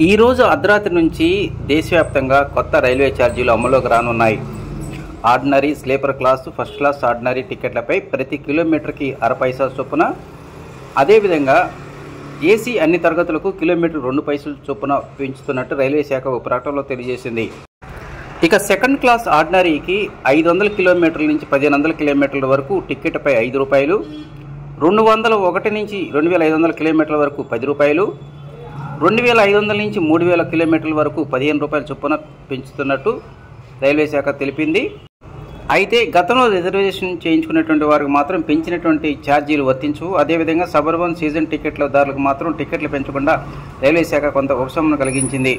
ఈరోజు అర్ధరాత్రి నుంచి దేశవ్యాప్తంగా కొత్త రైల్వే ఛార్జీలు అమలులోకి రానున్నాయి. Ordinary, sleeper class, first class ordinary టికెట్లపై ప్రతి కిలోమీటర్కి 60 పైసా చొప్పున, అదేవిధంగా ఏసీ అన్ని తరగతులకు కిలోమీటర్ 2 పైసలు చొప్పున పెంచుతున్నట్టు రైల్వే శాఖ ఒక ప్రకటనలో తెలియజేసింది. ఇక సెకండ్ క్లాస్ ఆర్డినరీకి 500 కిలోమీటర్ల నుంచి 1500 కిలోమీటర్ల వరకు టికెట్పై 5 రూపాయలు, 201 నుంచి 2500 కిలోమీటర్ల వరకు 10 రూపాయలు, 2500 నుంచి 3000 కిలోమీటర్ల వరకు 15 రూపాయల చొప్పున పెంచుతున్నట్టు రైల్వే శాఖ తెలిపింది. అయితే గతంలో రిజర్వేషన్ చేయించుకున్నటువంటి వారికి మాత్రం పెంచినటువంటి ఛార్జీలు వర్తించవు. అదేవిధంగా సబర్బన్ సీజన్ టికెట్ల దారులకు మాత్రం టికెట్లు పెంచకుండా రైల్వే శాఖ కొంత ఉపశమనం కలిగించింది.